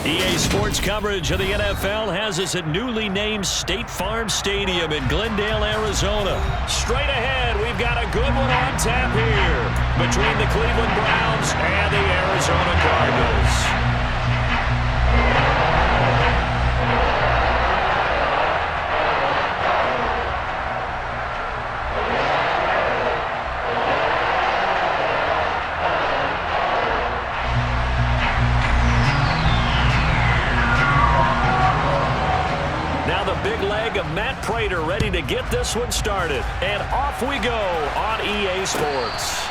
EA Sports coverage of the NFL has us at newly named State Farm Stadium in Glendale, Arizona. Straight ahead, we've got a good one on tap here between the Cleveland Browns and the Arizona Cardinals. Big leg of Matt Prater ready to get this one started. And off we go on EA Sports.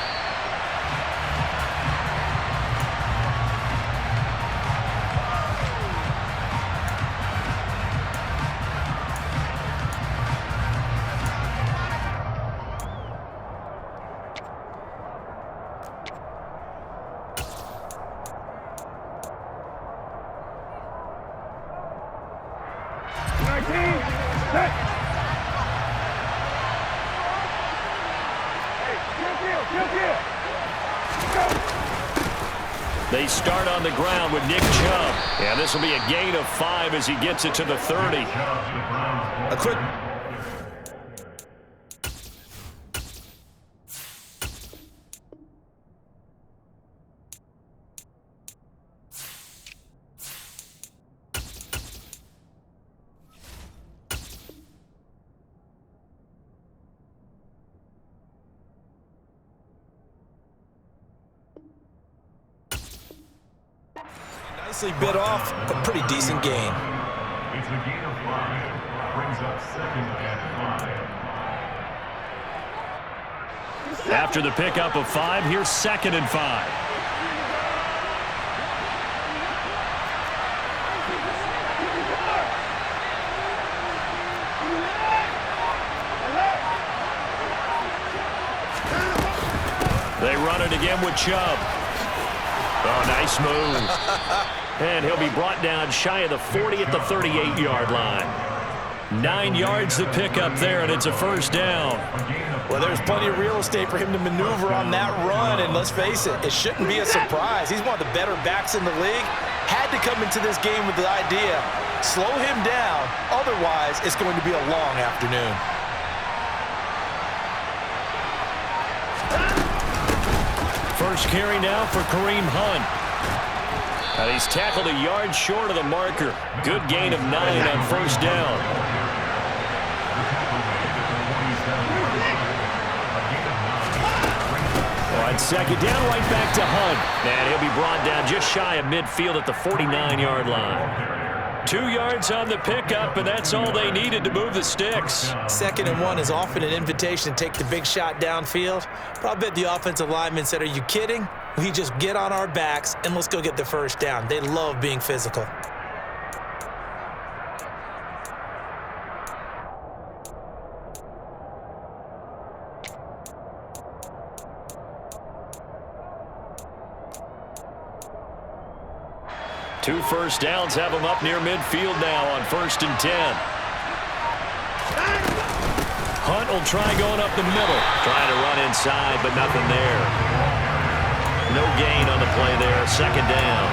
They start on the ground with Nick Chubb. And this will be a gain of 5 as he gets it to the 30. A quick... Nicely bit off, a pretty decent gain. It's a gain of 5. Brings up 2nd and 5. After the pickup of 5, here's 2nd and 5. They run it again with Chubb. Oh, nice move. And he'll be brought down shy of the 40 at the 38-yard line. 9 yards to pick up there, and it's a first down. Well, there's plenty of real estate for him to maneuver on that run, and let's face it, it shouldn't be a surprise. He's one of the better backs in the league. Had to come into this game with the idea, slow him down, otherwise it's going to be a long afternoon. First carry now for Kareem Hunt. And he's tackled a yard short of the marker. Good gain of 9 on first down. On second down, right back to Hunt. And he'll be brought down just shy of midfield at the 49-yard line. 2 yards on the pickup, and that's all they needed to move the sticks. 2nd and 1 is often an invitation to take the big shot downfield. But I bet the offensive lineman said, are you kidding? We just get on our backs and let's go get the first down. They love being physical. Two first downs have them up near midfield now on 1st and 10. Hunt will try going up the middle. Trying to run inside, but nothing there. No gain on the play there. 2nd down.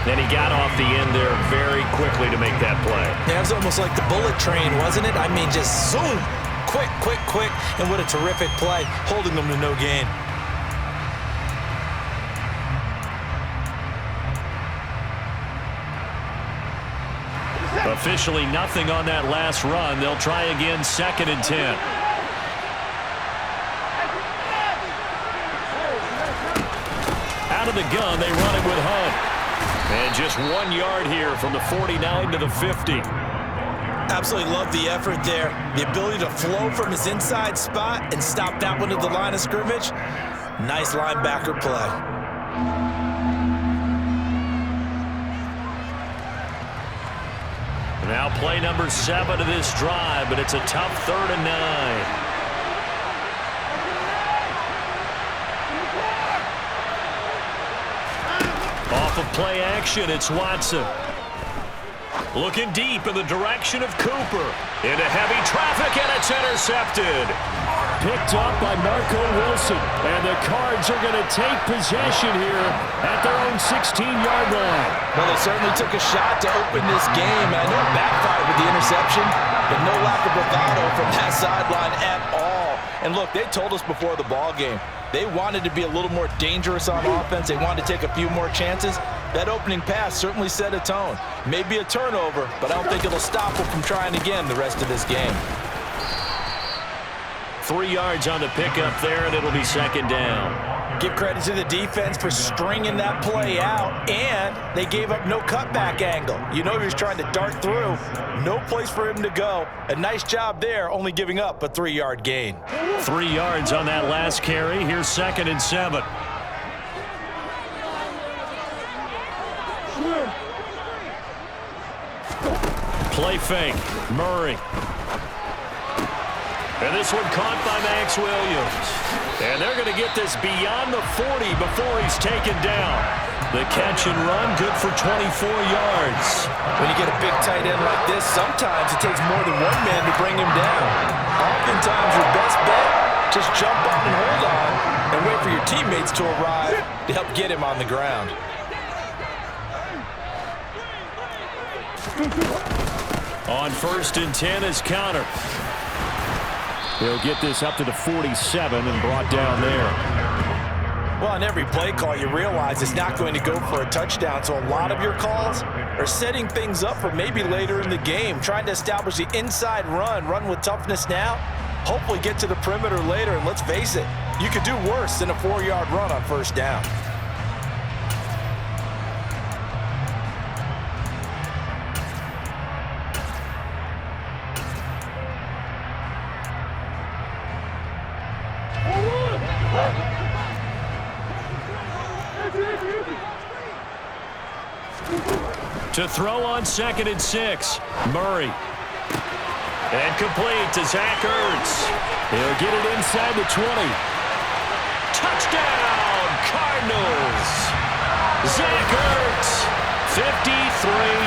Then he got off the end there very quickly to make that play. Yeah, it was almost like the bullet train, wasn't it? I mean, just zoom. Quick, quick, quick. And what a terrific play, holding them to no gain. Officially nothing on that last run. They'll try again 2nd and 10. Out of the gun, they run it with Hunt. And just 1 yard here from the 49 to the 50. Absolutely love the effort there. The ability to flow from his inside spot and stop that one at the line of scrimmage. Nice linebacker play. Now play number 7 of this drive, but it's a tough 3rd and 9. Off of play action, it's Watson. Looking deep in the direction of Cooper. Into heavy traffic, and it's intercepted. picked up by Marco Wilson. And the Cards are going to take possession here at their own 16-yard line. Well, they certainly took a shot to open this game. And I know it backfired with the interception, but no lack of bravado from that sideline at all. And look, they told us before the ball game, they wanted to be a little more dangerous on offense. They wanted to take a few more chances. That opening pass certainly set a tone. Maybe a turnover, but I don't think it'll stop them from trying again the rest of this game. 3 yards on the pickup there, and it'll be second down. Give credit to the defense for stringing that play out, and they gave up no cutback angle. You know he was trying to dart through. No place for him to go. A nice job there, only giving up a 3-yard gain. 3 yards on that last carry. Here's 2nd and 7. Play fake. Murray. And this one caught by Max Williams. And they're going to get this beyond the 40 before he's taken down. The catch and run, good for 24 yards. When you get a big tight end like this, sometimes it takes more than one man to bring him down. Oftentimes, your best bet, just jump up and hold on and wait for your teammates to arrive to help get him on the ground. On 1st and 10 is Counter. He'll get this up to the 47 and brought down there. Well, on every play call, you realize it's not going to go for a touchdown, so a lot of your calls are setting things up for maybe later in the game, trying to establish the inside run with toughness now, hopefully get to the perimeter later, and let's face it, you could do worse than a 4-yard run on 1st down. To throw on 2nd and 6. Murray. And complete to Zach Ertz. He'll get it inside the 20. Touchdown, Cardinals. Zach Ertz, 53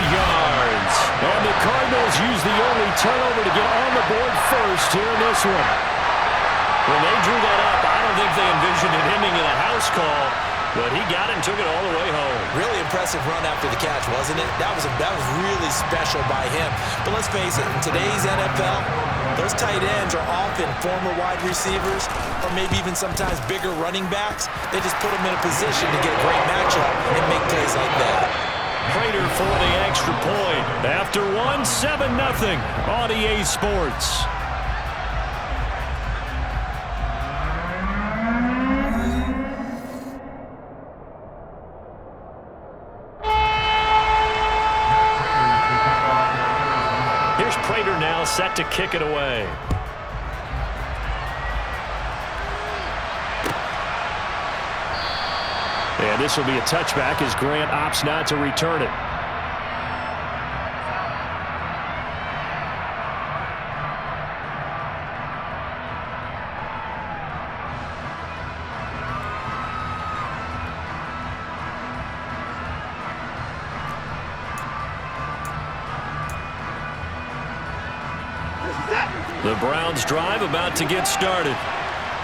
yards. And the Cardinals use the early turnover to get on the board first here in this one. When they drew that up, I don't think they envisioned it ending in a house call, but he got it and took it all the way home. Really impressive run after the catch, wasn't it? That was really special by him. But let's face it, in today's NFL, those tight ends are often former wide receivers or maybe even sometimes bigger running backs. They just put them in a position to get a great matchup and make plays like that. Prater for the extra point. After 7-0 on EA Sports. Prater now set to kick it away. And this will be a touchback as Grant opts not to return it. The Browns drive about to get started.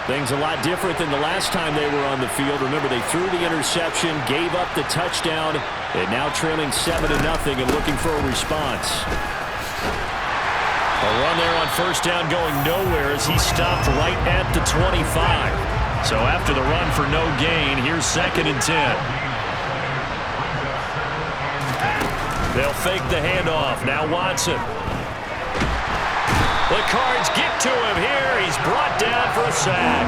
Things a lot different than the last time they were on the field. Remember, they threw the interception, gave up the touchdown, and now trailing 7-0 and looking for a response. A run there on 1st down going nowhere as he stopped right at the 25. So after the run for no gain, here's 2nd and 10. They'll fake the handoff. Now Watson. The Cards get to him here. He's brought down for a sack.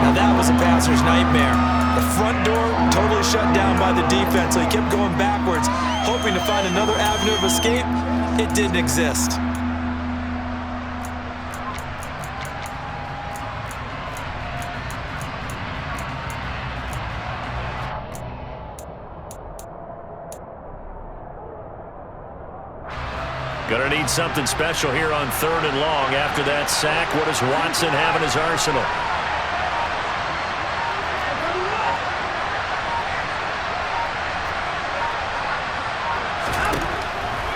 Now that was a passer's nightmare. The front door totally shut down by the defense, so he kept going backwards, hoping to find another avenue of escape. It didn't exist. Gonna need something special here on 3rd and long after that sack. What does Watson have in his arsenal?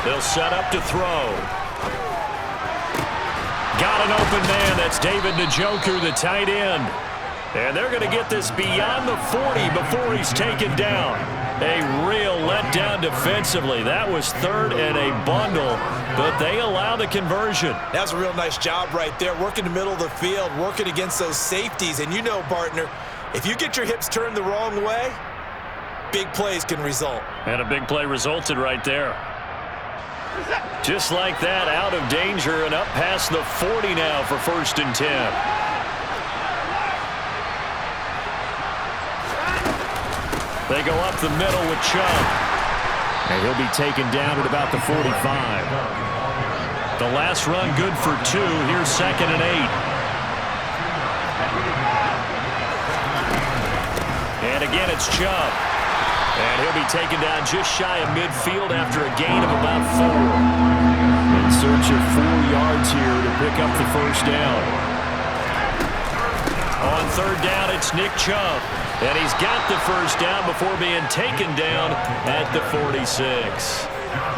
They'll set up to throw. Got got an open man. That's David Njoku, the tight end. And they're going to get this beyond the 40 before he's taken down. A real letdown defensively. That was third and a bundle, but they allow the conversion. That's a real nice job right there, working the middle of the field, working against those safeties. And you know, partner, if you get your hips turned the wrong way, big plays can result. And a big play resulted right there. Just like that, out of danger and up past the 40 now for 1st and 10. They go up the middle with Chubb. And he'll be taken down at about the 45. The last run good for 2. Here's 2nd and 8. And again, it's Chubb. And he'll be taken down just shy of midfield after a gain of about 4. In search of 4 yards here to pick up the 1st down. On 3rd down, it's Nick Chubb. And he's got the 1st down before being taken down at the 46.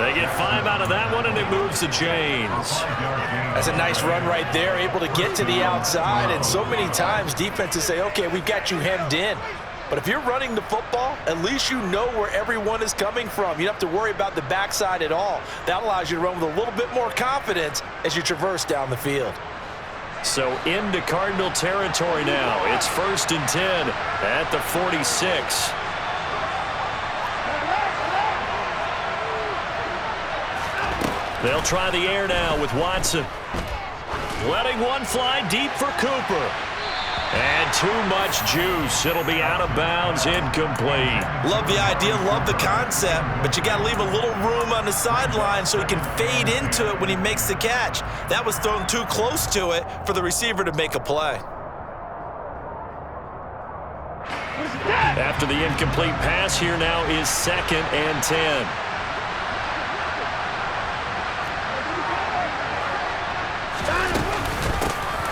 They get 5 out of that one, and it moves the chains. That's a nice run right there, able to get to the outside. And so many times defenses say, okay, we've got you hemmed in. But if you're running the football, at least you know where everyone is coming from. You don't have to worry about the backside at all. That allows you to run with a little bit more confidence as you traverse down the field. So into Cardinal territory now. It's 1st and 10 at the 46. They'll try the air now with Watson. Letting one fly deep for Cooper. And too much juice. It'll be out of bounds, incomplete. Love the idea, love the concept, but you got to leave a little room on the sideline so he can fade into it when he makes the catch. That was thrown too close to it for the receiver to make a play. After the incomplete pass, here now is 2nd and 10.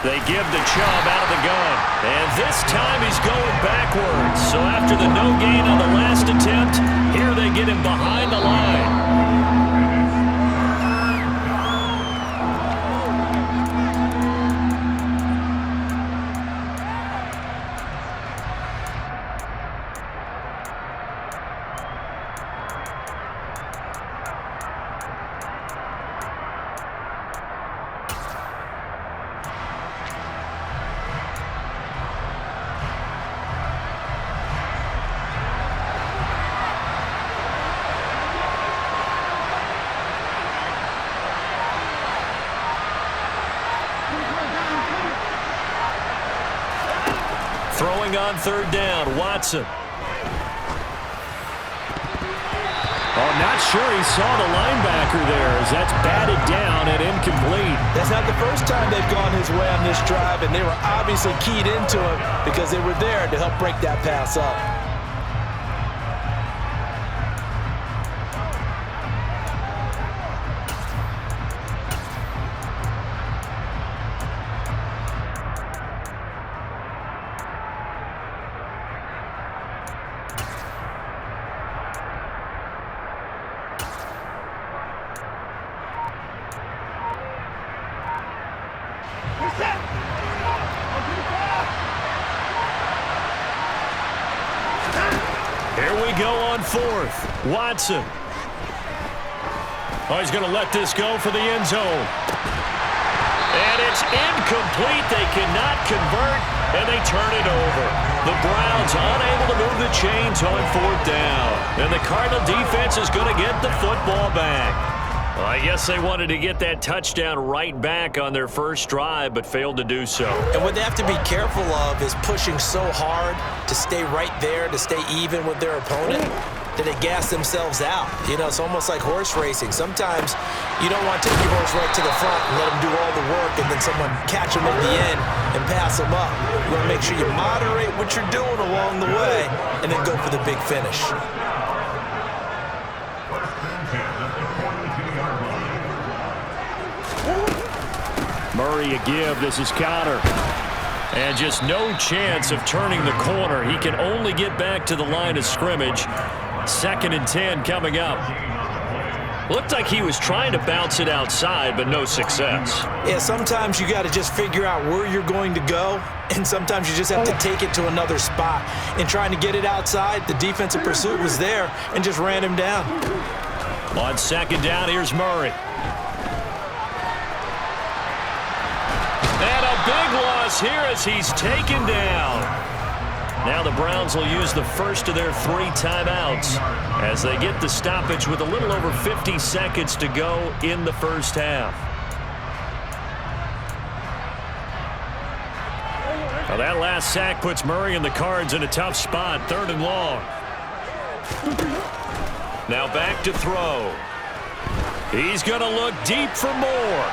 They give to Chubb out of the gun. And this time he's going backwards. So after the no gain on the last attempt, here they get him behind the line. Throwing on 3rd down, Watson. Oh, not sure he saw the linebacker there as that's batted down and incomplete. That's not the first time they've gone his way on this drive, and they were obviously keyed into him because they were there to help break that pass up. Here we go on 4th. Watson. Oh, he's going to let this go for the end zone. And it's incomplete. They cannot convert, and they turn it over. The Browns unable to move the chains on 4th down. And the Cardinal defense is going to get the football back. Well, I guess they wanted to get that touchdown right back on their first drive, but failed to do so. And what they have to be careful of is pushing so hard to stay right there, to stay even with their opponent, that they gas themselves out. You know, it's almost like horse racing. Sometimes you don't want to take your horse right to the front and let them do all the work and then someone catch them at the end and pass them up. You want to make sure you moderate what you're doing along the way and then go for the big finish. Murray a give. This is Cotter. And just no chance of turning the corner. He can only get back to the line of scrimmage. 2nd and 10 coming up. Looked like he was trying to bounce it outside, but no success. Yeah, sometimes you got to just figure out where you're going to go, and sometimes you just have to take it to another spot. In trying to get it outside, the defensive pursuit was there and just ran him down. On second down, here's Murray. And a big loss here as he's taken down. Now the Browns will use the first of their 3 timeouts as they get the stoppage with a little over 50 seconds to go in the first half. Well, that last sack puts Murray and the Cards in a tough spot, 3rd and long. Now back to throw. He's going to look deep for more.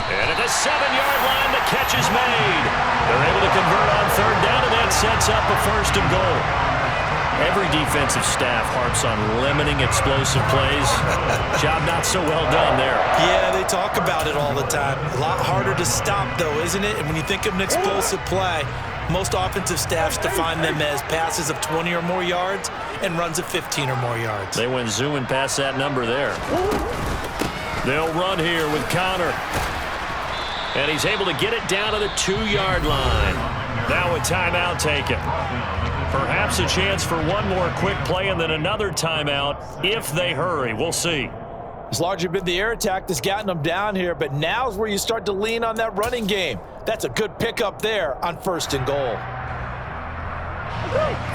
And at the 7-yard line, the catch is made. They're able to convert on 3rd down, and that sets up a 1st and goal. Every defensive staff harps on limiting explosive plays. Job not so well done there. Yeah, they talk about it all the time. A lot harder to stop, though, isn't it? And when you think of an explosive play, most offensive staffs define them as passes of 20 or more yards and runs of 15 or more yards. They went zooming past that number there. They'll run here with Connor. And he's able to get it down to the 2-yard line. Now a timeout taken. Perhaps a chance for one more quick play and then another timeout if they hurry. We'll see. It's largely been the air attack that's gotten them down here, but now's where you start to lean on that running game. That's a good pickup there on 1st and goal.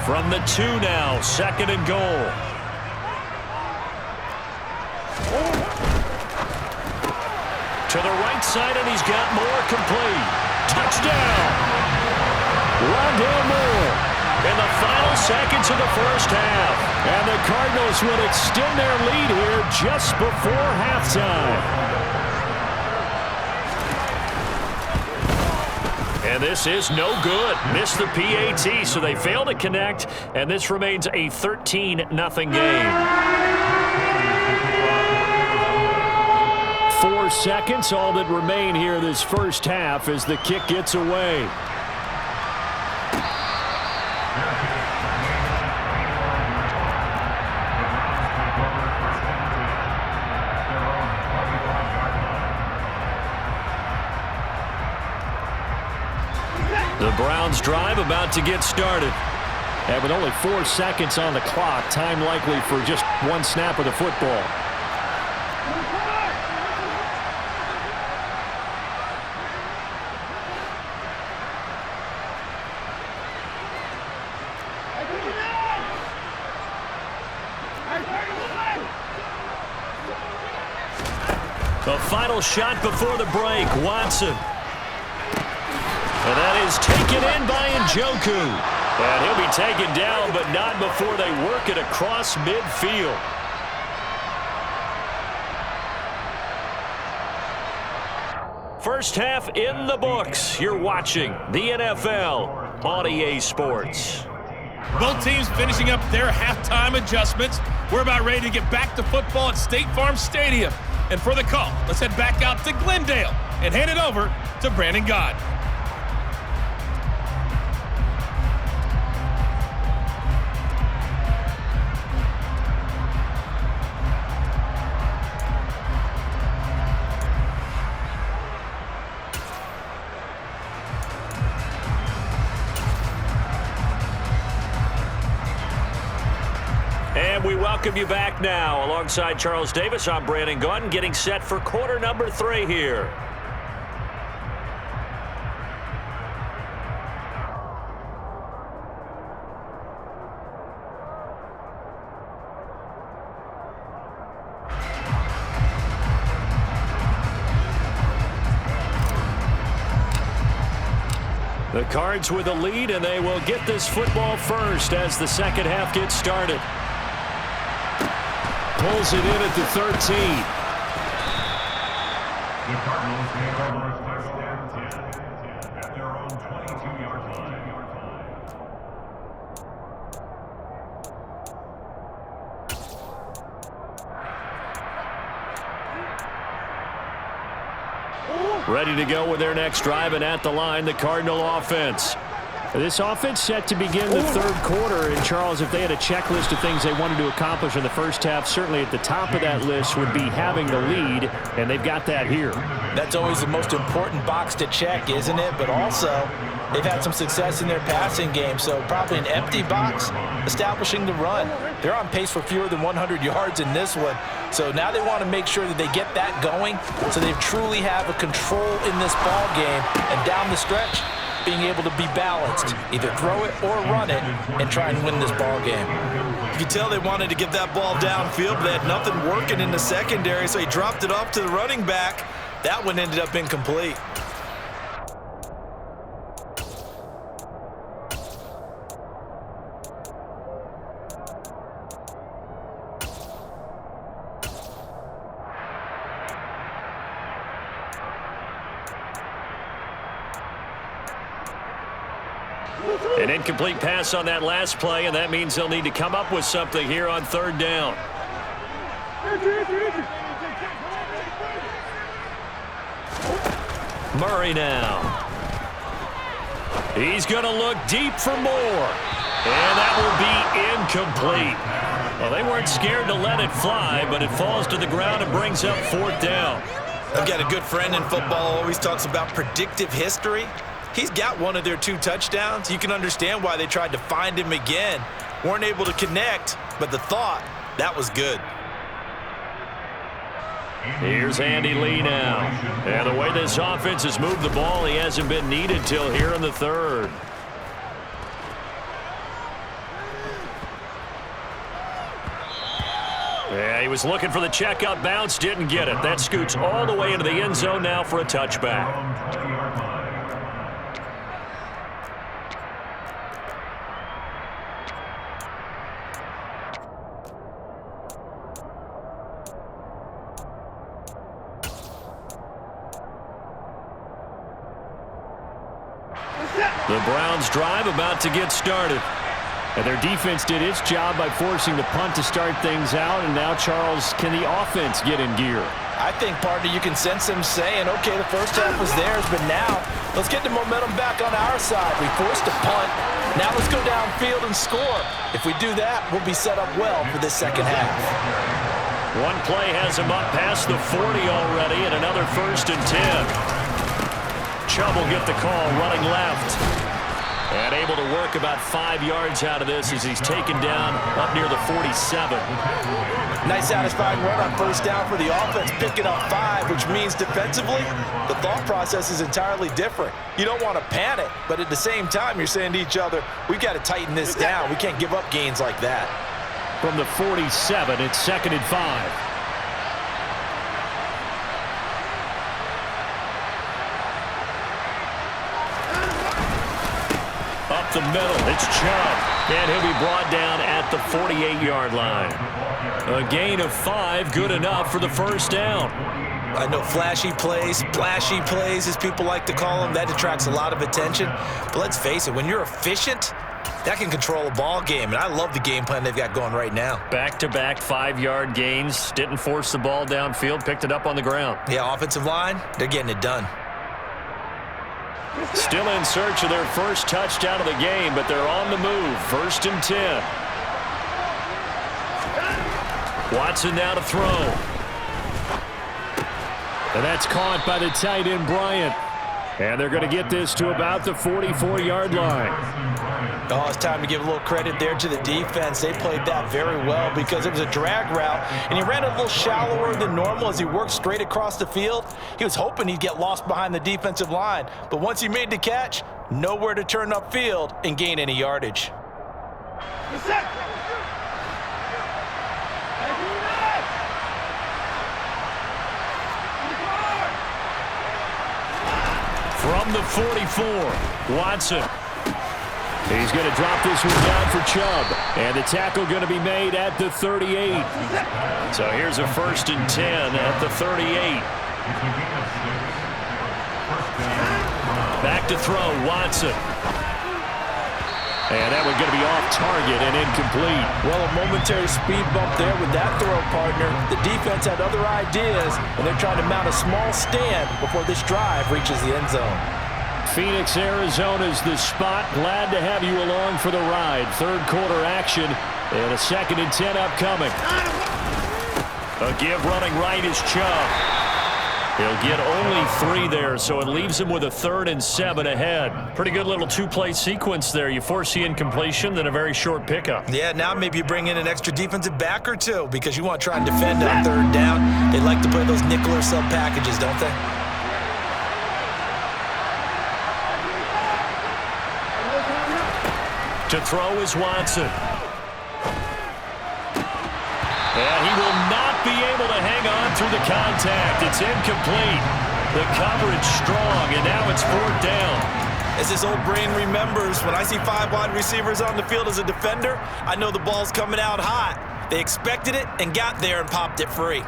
From the 2 now, 2nd and goal. To the right side, and he's got more complete. Touchdown! Rondale Moore in the final seconds of the first half. And the Cardinals would extend their lead here just before halftime. And this is no good. Missed the PAT, so they fail to connect, and this remains a 13-0 game. 4 seconds, all that remain here this first half as the kick gets away. The Browns drive about to get started. And with only 4 seconds on the clock, time likely for just one snap of the football. The final shot before the break, Watson. And that is taken in by Njoku. And he'll be taken down, but not before they work it across midfield. First half in the books. You're watching the NFL on EA Sports. Both teams finishing up their halftime adjustments. We're about ready to get back to football at State Farm Stadium. And for the call, let's head back out to Glendale and hand it over to Brandon Gott. And we welcome you back now. Alongside Charles Davis, I'm Brandon Gott, getting set for quarter number 3 here. The Cards with a lead, and they will get this football first as the second half gets started. Pulls it in at the 13. The Cardinals take over first and 10 at their own 22-yard line. Ready to go with their next drive, and at the line, the Cardinal offense. This offense set to begin the third quarter. And, Charles, if they had a checklist of things they wanted to accomplish in the first half, certainly at the top of that list would be having the lead, and they've got that here. That's always the most important box to check, isn't it? But also, they've had some success in their passing game, so probably an empty box establishing the run. They're on pace for fewer than 100 yards in this one, so now they want to make sure that they get that going so they truly have a control in this ball game, and down the stretch, being able to be balanced, either throw it or run it, and try and win this ball game. You can tell they wanted to get that ball downfield, but they had nothing working in the secondary, so he dropped it off to the running back. That one ended up incomplete. An incomplete pass on that last play, and that means they'll need to come up with something here on third down. Murray now. He's going to look deep for more. And that will be incomplete. Well, they weren't scared to let it fly, but it falls to the ground and brings up fourth down. I've got a good friend in football, always talks about predictive history. He's got one of their 2 touchdowns. You can understand why they tried to find him again. Weren't able to connect, but the thought, that was good. Here's Andy Lee now. And the way this offense has moved the ball, he hasn't been needed till here in the third. Yeah, he was looking for the checkup bounce, didn't get it. That scoots all the way into the end zone now for a touchback. The Browns drive about to get started. And their defense did its job by forcing the punt to start things out. And now, Charles, can the offense get in gear? I think, partner, you can sense them saying, okay, the first half was theirs, but now let's get the momentum back on our side. We forced a punt. Now let's go downfield and score. If we do that, we'll be set up well for this second half. One play has him up past the 40 already, and another 1st and 10. Chubb will get the call running left. And able to work about 5 yards out of this as he's taken down up near the 47. Nice satisfying run on first down for the offense, picking up 5, which means defensively, the thought process is entirely different. You don't want to panic, but at the same time, you're saying to each other, we've got to tighten this down. We can't give up gains like that. From the 47, it's 2nd and 5. Up the middle, it's Chubb. And he'll be brought down at the 48-yard line. A gain of 5, good enough for the first down. I know flashy plays, splashy plays, as people like to call them, that attracts a lot of attention. But let's face it, when you're efficient, that can control a ball game. And I love the game plan they've got going right now. Back-to-back 5-yard gains. Didn't force the ball downfield, picked it up on the ground. Yeah, offensive line, they're getting it done. Still in search of their first touchdown of the game, but they're on the move. 1st and 10. Watson now to throw. And that's caught by the tight end, Bryant. And they're going to get this to about the 44-yard line. Oh, it's time to give a little credit there to the defense. They played that very well because it was a drag route, and he ran a little shallower than normal as he worked straight across the field. He was hoping he'd get lost behind the defensive line, but once he made the catch, nowhere to turn upfield and gain any yardage. From the 44, Watson. He's going to drop this one down for Chubb. And the tackle going to be made at the 38. So here's a 1st and 10 at the 38. Back to throw, Watson. And that one's going to be off target and incomplete. Well, a momentary speed bump there with that throw, partner. The defense had other ideas, and they're trying to mount a small stand before this drive reaches the end zone. Phoenix, Arizona's the spot. Glad to have you along for the ride. Third quarter action and a 2nd and 10 upcoming. A give running right is Chubb. He'll get only 3 there, so it leaves him with a 3rd and 7 ahead. Pretty good little 2-play sequence there. You force the incompletion, then a very short pickup. Yeah, now maybe you bring in an extra defensive back or 2 because you want to try and defend on 3rd down. They like to play those nickel or sub packages, don't they? To throw is Watson. And he will not be able to hang on through the contact. It's incomplete. The coverage strong, and now it's 4th down. As this old brain remembers, when I see 5 wide receivers on the field as a defender, I know the ball's coming out hot. They expected it and got there and popped it free.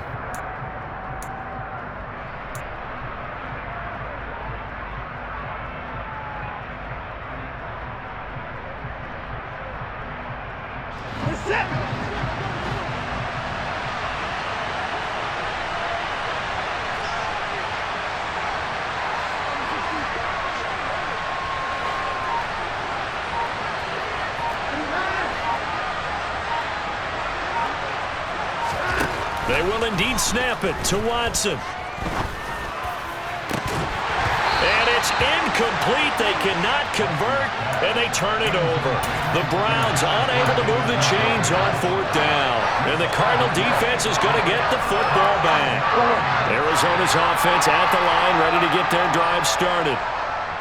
They will indeed snap it to Watson. And it's incomplete. They cannot convert, and they turn it over. The Browns unable to move the chains on 4th down. And the Cardinal defense is going to get the football back. Arizona's offense at the line, ready to get their drive started.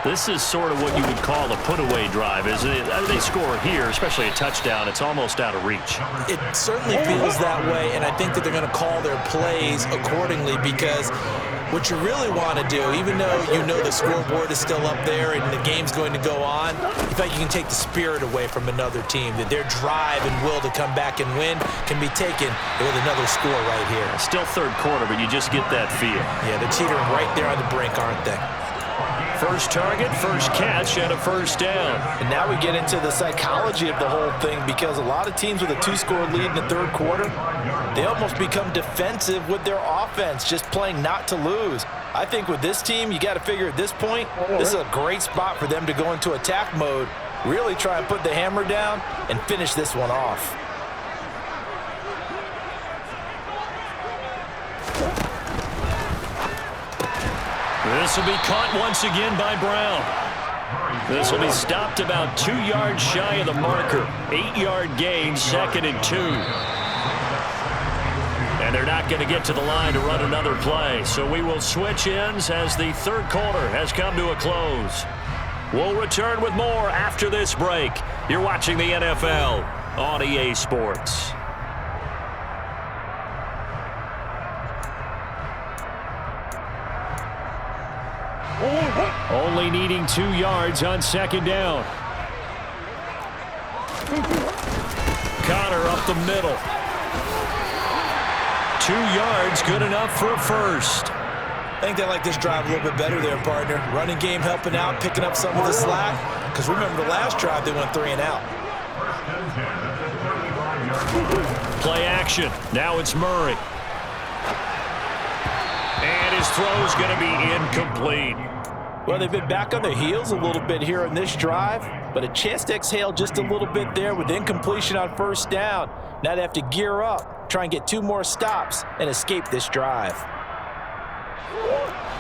This is sort of what you would call a put-away drive, isn't it? They score here, especially a touchdown. It's almost out of reach. It certainly feels that way, and I think that they're going to call their plays accordingly because what you really want to do, even though you know the scoreboard is still up there and the game's going to go on, in fact, you can take the spirit away from another team, that their drive and will to come back and win can be taken with another score right here. Still 3rd quarter, but you just get that feel. Yeah, they're teetering right there on the brink, aren't they? First target, first catch, and a 1st down. And now we get into the psychology of the whole thing because a lot of teams with a 2-score lead in the 3rd quarter, they almost become defensive with their offense, just playing not to lose. I think with this team, you got to figure at this point, this is a great spot for them to go into attack mode, really try and put the hammer down and finish this one off. This will be caught once again by Brown. This will be stopped about 2 yards shy of the marker. 8-yard gain, 2nd and 2. And they're not going to get to the line to run another play. So we will switch ends as the 3rd quarter has come to a close. We'll return with more after this break. You're watching the NFL on EA Sports. Only needing 2 yards on 2nd down. Connor up the middle. 2 yards, good enough for a 1st. I think they like this drive a little bit better there, partner. Running game helping out, picking up some of the slack. Because remember the last drive, they went 3 and out. Play action. Now it's Murray. And his throw's going to be incomplete. Well, they've been back on their heels a little bit here on this drive, but a chance to exhale just a little bit there with incompletion on 1st down. Now they have to gear up, try and get 2 more stops, and escape this drive.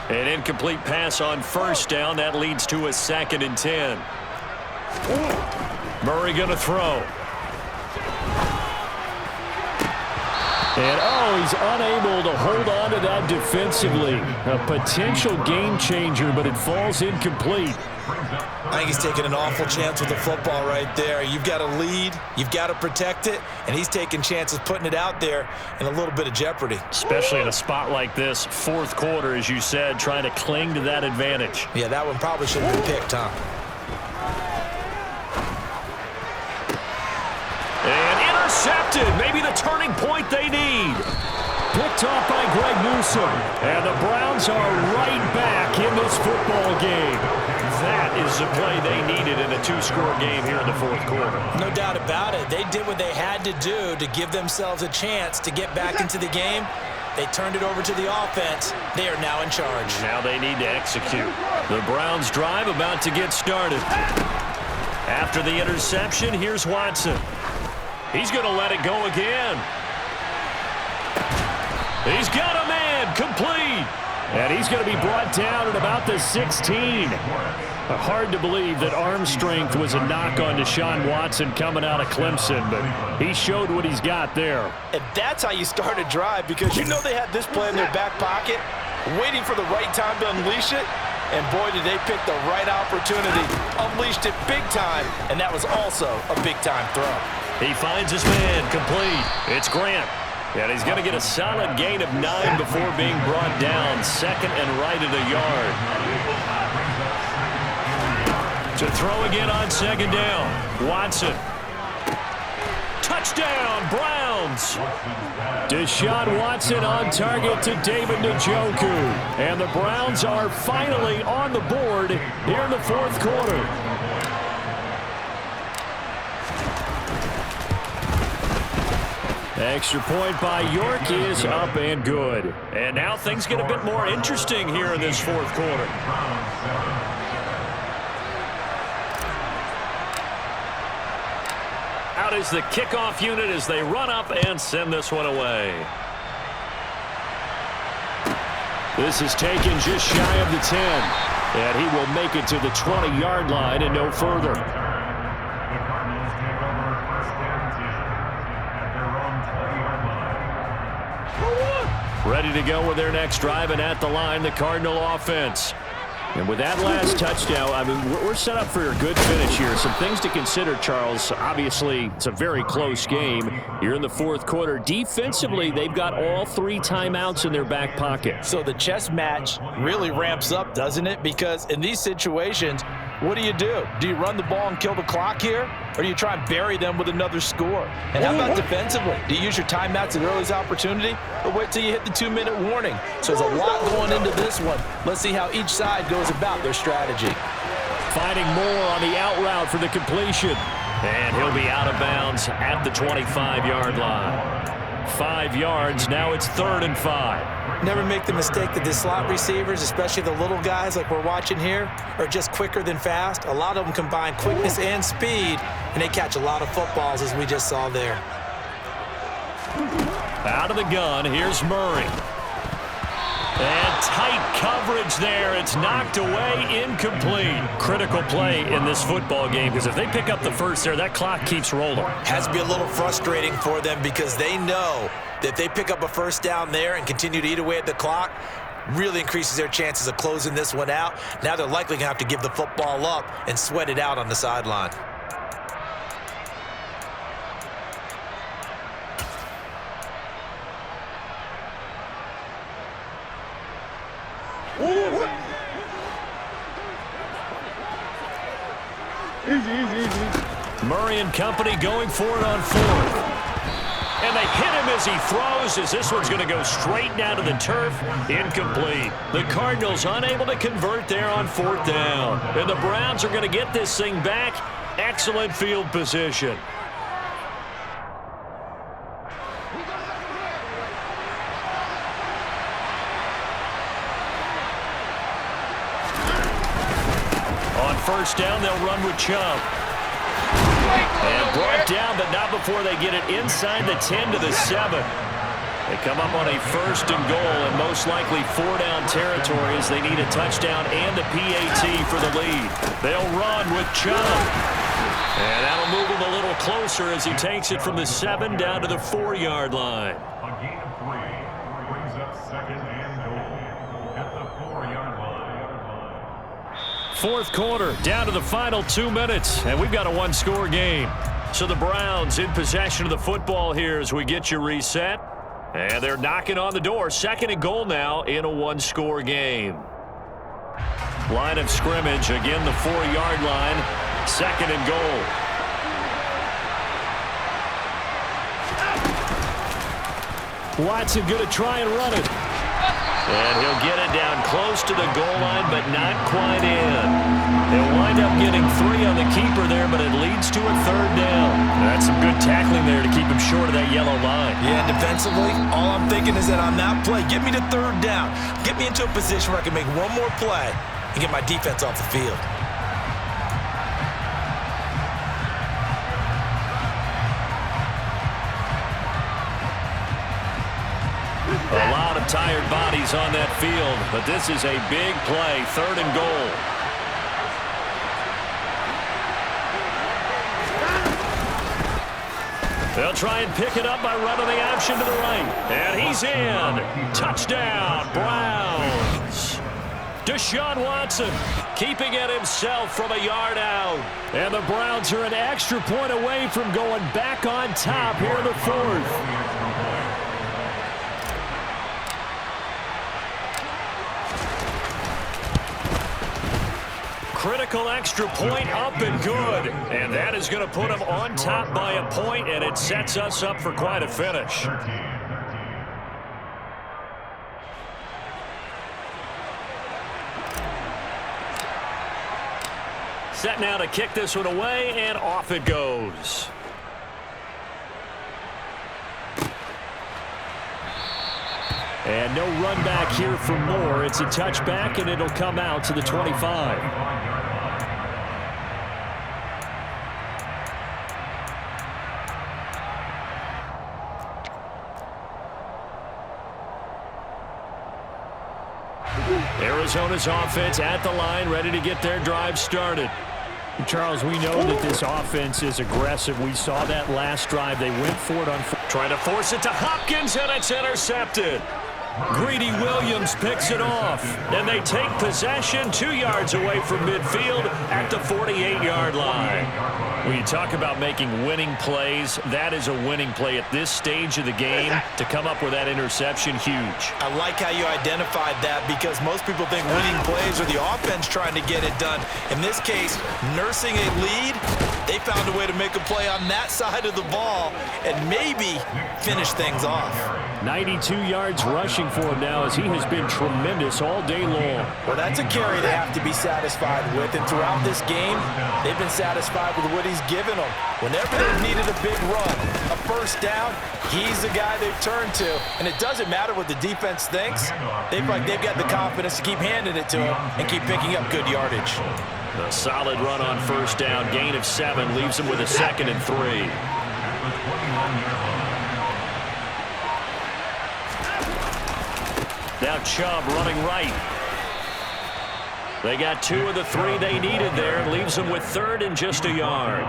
An incomplete pass on 1st down. That leads to a 2nd and 10. Murray going to throw. And, he's unable to hold on to that defensively. A potential game changer, but it falls incomplete. I think he's taking an awful chance with the football right there. You've got to lead, you've got to protect it, and he's taking chances putting it out there in a little bit of jeopardy. Especially in a spot like this, 4th quarter, as you said, trying to cling to that advantage. Yeah, that one probably should have been picked, huh? And intercepted. Maybe the turning point they need. Picked off by Greg Newsome. And the Browns are right back in this football game. That is the play they needed in a 2-score game here in the 4th quarter. No doubt about it. They did what they had to do to give themselves a chance to get back into the game. They turned it over to the offense. They are now in charge. Now they need to execute. The Browns drive about to get started. After the interception, here's Watson. He's going to let it go again. He's got a man, complete. And he's going to be brought down at about the 16. Hard to believe that arm strength was a knock on Deshaun Watson coming out of Clemson, but he showed what he's got there. And that's how you start a drive, because you know they had this play in their back pocket, waiting for the right time to unleash it. And boy, did they pick the right opportunity. Unleashed it big time, and that was also a big-time throw. He finds his man, complete. It's Grant. And he's going to get a solid gain of 9 before being brought down. Second and right at a yard. To throw again on second down. Watson. Touchdown, Browns. Deshaun Watson on target to David Njoku. And the Browns are finally on the board here in the fourth quarter. Extra point by York is up and good. And now things get a bit more interesting here in this fourth quarter. Out is the kickoff unit as they run up and send this one away. This is taken just shy of the 10. And he will make it to the 20-yard line and no further. Ready to go with their next drive, and at the line, the Cardinal offense. And with that last touchdown, I mean, we're set up for a good finish here. Some things to consider, Charles. Obviously, it's a very close game. You're in the fourth quarter. Defensively, they've got all 3 timeouts in their back pocket. So the chess match really ramps up, doesn't it? Because in these situations, what do? Do you run the ball and kill the clock here? Or do you try and bury them with another score? And how about defensively? Do you use your timeouts at earliest opportunity? Or wait till you hit the 2-minute warning? So there's a lot going into this one. Let's see how each side goes about their strategy. Finding more on the out route for the completion. And he'll be out of bounds at the 25-yard line. 5 yards, now it's 3rd and 5. Never make the mistake that the slot receivers, especially the little guys like we're watching here, are just quicker than fast. A lot of them combine quickness and speed, and they catch a lot of footballs, as we just saw there. Out of the gun, here's Murray. And tight coverage there. It's knocked away, incomplete. Critical play in this football game, because if they pick up the first there, that clock keeps rolling. Has to be a little frustrating for them, because they know that if they pick up a first down there and continue to eat away at the clock, really increases their chances of closing this one out. Now they're likely going to have to give the football up and sweat it out on the sideline. Murray and company going for it on 4th. And they hit him as he throws, as this one's going to go straight down to the turf. Incomplete. The Cardinals unable to convert there on 4th down. And the Browns are going to get this thing back. Excellent field position. On 1st down, they'll run with Chubb. And brought down, but not before they get it inside the 10 to the 7. They come up on a 1st and goal, and most likely 4-down territory as they need a touchdown and a PAT for the lead. They'll run with Chubb. And that'll move him a little closer as he takes it from the 7 down to the 4-yard line. A gain of 3 brings up 2nd and goal at the 4-yard line. Fourth quarter, down to the final 2 minutes, and we've got a 1-score game. So the Browns in possession of the football here as we get you reset. And they're knocking on the door. 2nd and goal now in a 1-score game. Line of scrimmage, again the 4-yard line. 2nd and goal. Watson going to try and run it. And he'll get it down close to the goal line, but not quite in. They'll wind wind up getting 3 on the keeper there, but it leads to a 3rd down. That's some good tackling there to keep him short of that yellow line. Yeah, and defensively, all I'm thinking is that on that play, get me to 3rd down. Get me into a position where I can make one more play and get my defense off the field. A lot of tired bodies on that field, but this is a big play, 3rd and goal. They'll try and pick it up by running the option to the right. And he's in. Touchdown, Browns. Deshaun Watson keeping it himself from a yard out. And the Browns are an extra point away from going back on top here in the 4th. Critical extra point up and good. And that is going to put them on top by a point, and it sets us up for quite a finish. Set now to kick this one away, and off it goes. And no run back here for Moore. It's a touchback, and it'll come out to the 25. Arizona's offense at the line, ready to get their drive started. Charles, we know that this offense is aggressive. We saw that last drive. They went for it on... Trying to force it to Hopkins, and it's intercepted. Greedy Williams picks it off, and they take possession 2 yards away from midfield at the 48-yard line. When you talk about making winning plays, that is a winning play at this stage of the game. To come up with that interception, huge. I like how you identified that, because most people think winning plays are the offense trying to get it done. In this case, nursing a lead, they found a way to make a play on that side of the ball and maybe finish things off. 92 yards rushing for him now, as he has been tremendous all day long. Well, that's a carry they have to be satisfied with, and throughout this game, they've been satisfied with what he's given them. Whenever they've needed a big run, a 1st down, he's the guy they've turned to, and it doesn't matter what the defense thinks. They've got the confidence to keep handing it to him and keep picking up good yardage. A solid run on 1st down, gain of 7, leaves him with a 2nd and 3. Now Chubb running right. They got 2 of the 3 they needed there. Leaves them with 3rd and just a yard.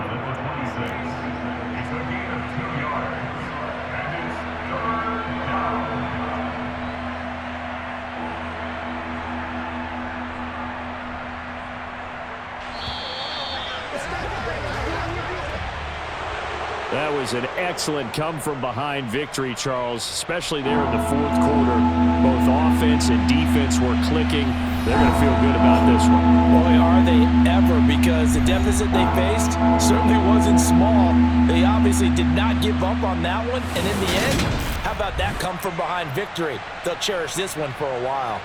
That was an excellent come-from-behind victory, Charles, especially there in the 4th quarter. Both offense and defense were clicking. They're going to feel good about this one. Boy, are they ever, because the deficit they faced certainly wasn't small. They obviously did not give up on that one, and in the end, how about that come-from-behind victory? They'll cherish this one for a while.